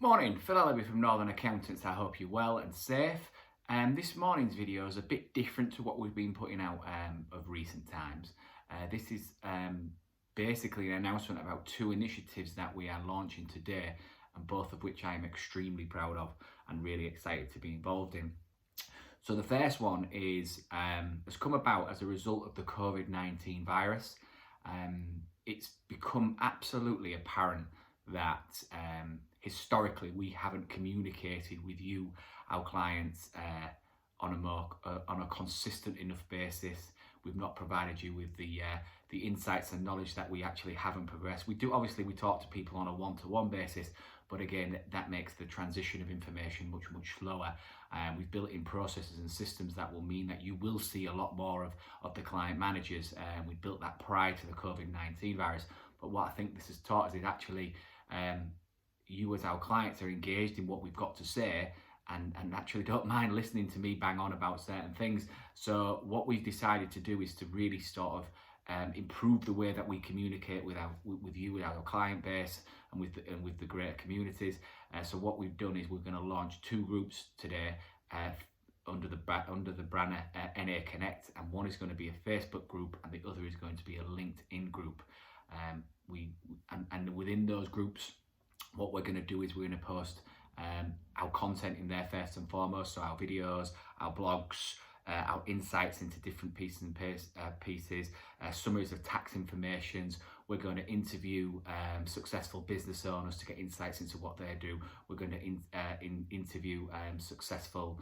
Morning, Phil Allaby from Northern Accountants. I hope you're well and safe. This morning's video is a bit different to what we've been putting out of recent times. This is basically an announcement about two initiatives that we are launching today, and both of which I am extremely proud of and really excited to be involved in. So the first one is has come about as a result of the COVID-19 virus. It's become absolutely apparent that historically we haven't communicated with you, our clients, on a consistent enough basis. We've not provided you with the insights and knowledge that we actually haven't progressed. We talk to people on a one-to-one basis, but again, that makes the transition of information much slower. We've built in processes and systems that will mean that you will see a lot more of the client managers. We built that prior to the COVID-19 virus. But what I think this has taught us is actually you as our clients are engaged in what we've got to say and naturally don't mind listening to me bang on about certain things. So what we've decided to do is to really sort of improve the way that we communicate with you, with our client base, and with the greater communities. So what we've done is we're going to launch two groups today under the banner NA Connect, and one is going to be a Facebook group and the other is going to be a LinkedIn group. And within those groups, what we're going to do is we're going to post our content in there first and foremost, so our videos, our blogs, our insights into different pieces summaries of tax informations. We're going to interview successful business owners to get insights into what they do. We're going to interview successful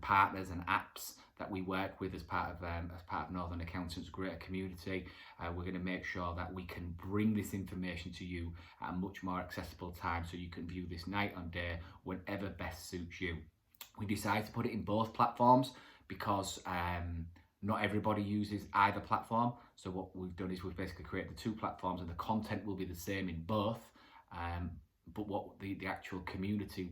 partners and apps that we work with as part of Northern Accountants' greater community. We're going to make sure that we can bring this information to you at a much more accessible time, so you can view this night and day whenever best suits you. We decided to put it in both platforms because not everybody uses either platform. So what we've done is we've basically created the two platforms, and the content will be the same in both, but what the actual community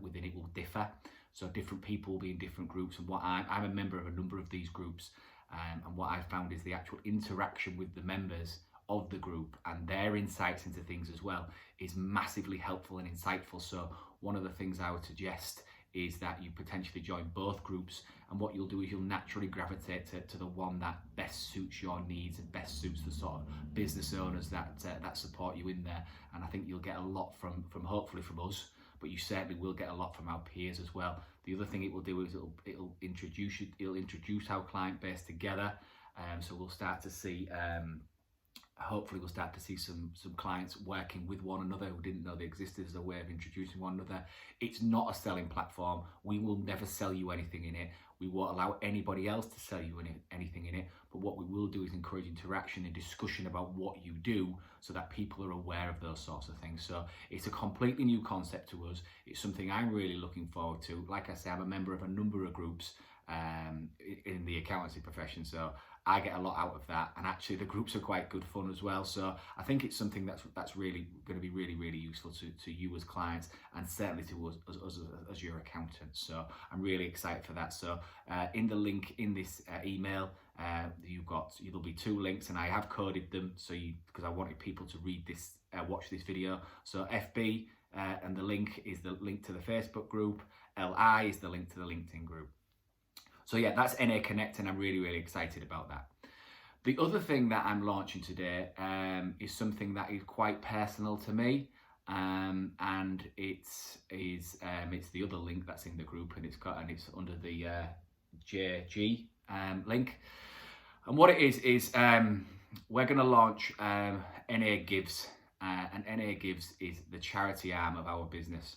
within it will differ. So different people will be in different groups, and I'm a member of a number of these groups, and what I've found is the actual interaction with the members of the group and their insights into things as well is massively helpful and insightful. So one of the things I would suggest is that you potentially join both groups, and what you'll do is you'll naturally gravitate to the one that best suits your needs and best suits the sort of business owners that support you in there. And I think you'll get a lot from hopefully from us, but you certainly will get a lot from our peers as well. The other thing it will do is it'll introduce our client base together. So we'll start to see hopefully we'll start to see some clients working with one another who didn't know they existed, as a way of introducing one another. It's not a selling platform. We will never sell you anything in it. We won't allow anybody else to sell you anything in it. But what we will do is encourage interaction and discussion about what you do, so that people are aware of those sorts of things. So it's a completely new concept to us. It's something I'm really looking forward to. Like I say, I'm a member of a number of groups in the accountancy profession, so I get a lot out of that, and actually the groups are quite good fun as well. So I think it's something that's really going to be really useful to you as clients, and certainly to us as your accountants. So I'm really excited for that. So in the link in this email, there'll be two links, and I have coded them because I wanted people to read this, watch this video. So FB and the link is the link to the Facebook group. LI is the link to the LinkedIn group. So yeah, that's NA Connect, and I'm really excited about that. The other thing that I'm launching today is something that is quite personal to me, and it's the other link that's in the group, and it's under the JG link. And what it is we're going to launch NA Gives, and NA Gives is the charity arm of our business.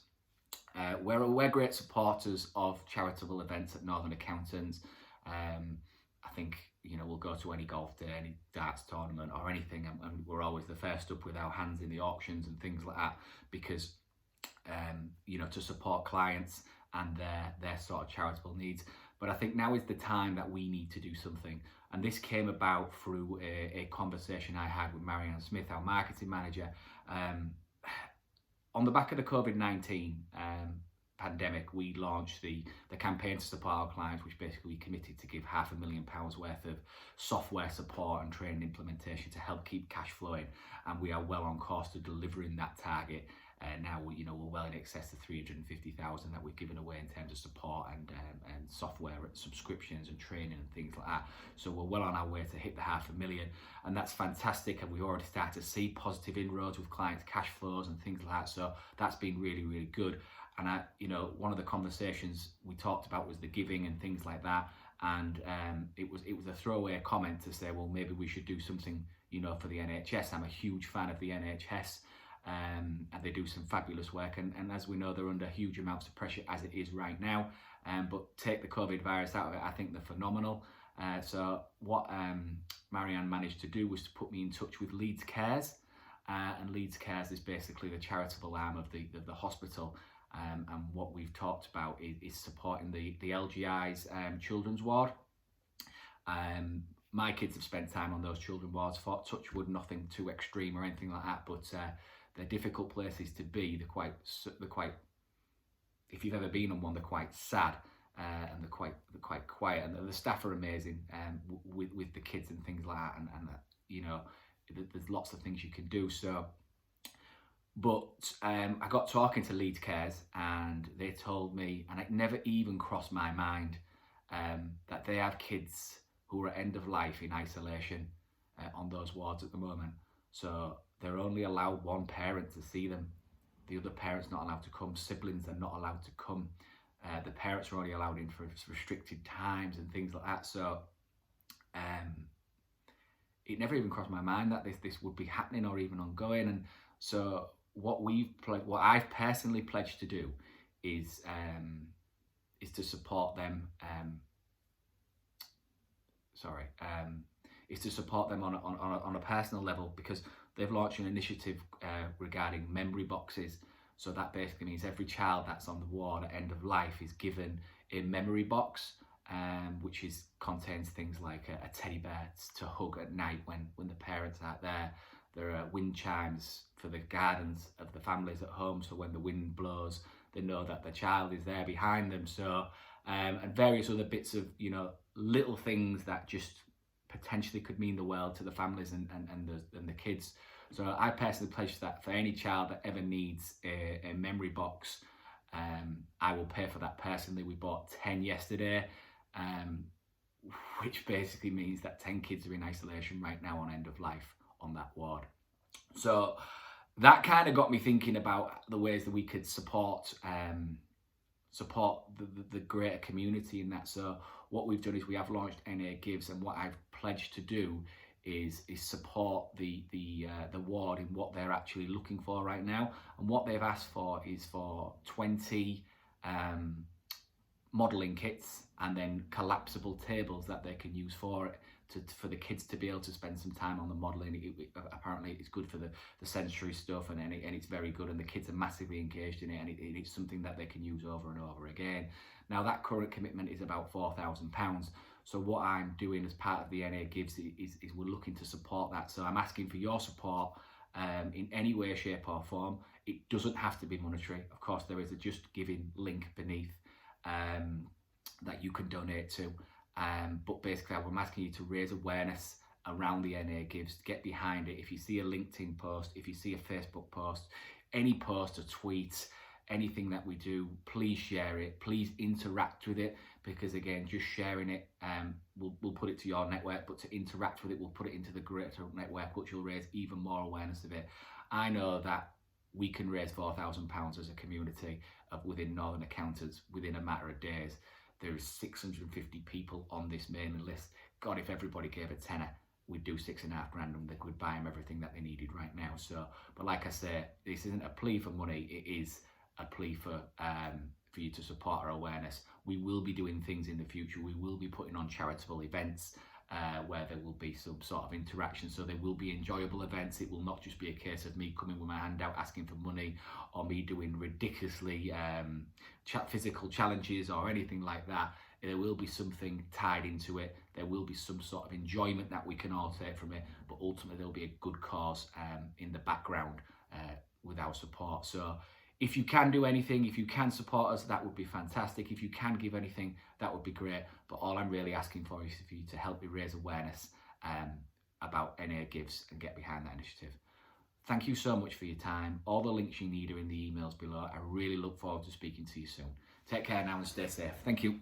We're great supporters of charitable events at Northern Accountants. I think we'll go to any golf day, any darts tournament or anything, and we're always the first up with our hands in the auctions and things like that, because to support clients and their sort of charitable needs. But I think now is the time that we need to do something, and this came about through a conversation I had with Marianne Smith, our marketing manager. On the back of the COVID-19 pandemic, we launched the campaign to support our clients, which basically we committed to give £500,000 worth of software support and training implementation to help keep cash flowing, and we are well on course to delivering that target. Now we're well in excess of 350,000 that we've given away in terms of support and software subscriptions and training and things like that. So we're well on our way to hit the 500,000, and that's fantastic. And we've already started to see positive inroads with clients' cash flows and things like that. So that's been really, really good. And one of the conversations we talked about was the giving and things like that. And it was a throwaway comment to say, well, maybe we should do something, for the NHS. I'm a huge fan of the NHS. And they do some fabulous work, and as we know, they're under huge amounts of pressure as it is right now. But take the COVID virus out of it, I think they're phenomenal. So what Marianne managed to do was to put me in touch with Leeds Cares, and Leeds Cares is basically the charitable arm of the hospital. And what we've talked about is supporting the LGI's children's ward. My kids have spent time on those children's wards. For touch wood, nothing too extreme or anything like that, but they're difficult places to be. They're quite. If you've ever been on one, they're quite sad, and they're quite quiet. And the staff are amazing, with the kids and things like that. And there's lots of things you can do. So, but I got talking to Leeds Cares, and they told me, and it never even crossed my mind, that they have kids who are at end of life in isolation on those wards at the moment. So they're only allowed one parent to see them. The other parent's not allowed to come. Siblings are not allowed to come. The parents are only allowed in for restricted times and things like that. So it never even crossed my mind that this would be happening or even ongoing. And so what I've personally pledged to do is to support them. Is to support them on a personal level, because they've launched an initiative regarding memory boxes. So that basically means every child that's on the ward at end of life is given a memory box, which contains things like a teddy bear to hug at night when the parents aren't there. There are wind chimes for the gardens of the families at home, so when the wind blows, they know that the child is there behind them. So and various other bits of little things that just potentially could mean the world to the families and the kids. So I personally pledge that for any child that ever needs a memory box, I will pay for that personally. We bought 10 yesterday, which basically means that 10 kids are in isolation right now on end of life on that ward. So that kind of got me thinking about the ways that we could support the greater community in that. So what we've done is we have launched NA Gives, and what I've pledged to do is support the ward in what they're actually looking for right now. And what they've asked for is for 20 modelling kits and then collapsible tables that they can use for it, for the kids to be able to spend some time on the modelling. Apparently it's good for the sensory stuff, and it's very good, and the kids are massively engaged in it, and it's something that they can use over and over again. Now that current commitment is about £4,000. So what I'm doing as part of the NA Gives is we're looking to support that. So I'm asking for your support in any way, shape or form. It doesn't have to be monetary. Of course, there is a Just Giving link beneath that you can donate to. But basically, I'm asking you to raise awareness around the NA Gives, get behind it. If you see a LinkedIn post, if you see a Facebook post, any post, a tweet, anything that we do, please share it, please interact with it, because again, just sharing it, we'll put it to your network, but to interact with it, we'll put it into the greater network, which will raise even more awareness of it. I know that we can raise £4,000 as a community within Northern Accountants within a matter of days. There is 650 people on this mailing list. God, if everybody gave a tenner, we'd do $6,500 and they could buy them everything that they needed right now. So, but like I say, this isn't a plea for money. It is a plea for you to support our awareness. We will be doing things in the future. We will be putting on charitable events where there will be some sort of interaction. So there will be enjoyable events. It will not just be a case of me coming with my hand out asking for money, or me doing ridiculously physical challenges or anything like that. There will be something tied into it. There will be some sort of enjoyment that we can all take from it, but ultimately there'll be a good cause in the background with our support. So if you can do anything, if you can support us, that would be fantastic. If you can give anything, that would be great. But all I'm really asking for is for you to help me raise awareness about NA Gives and get behind that initiative. Thank you so much for your time. All the links you need are in the emails below. I really look forward to speaking to you soon. Take care now and stay safe. Thank you.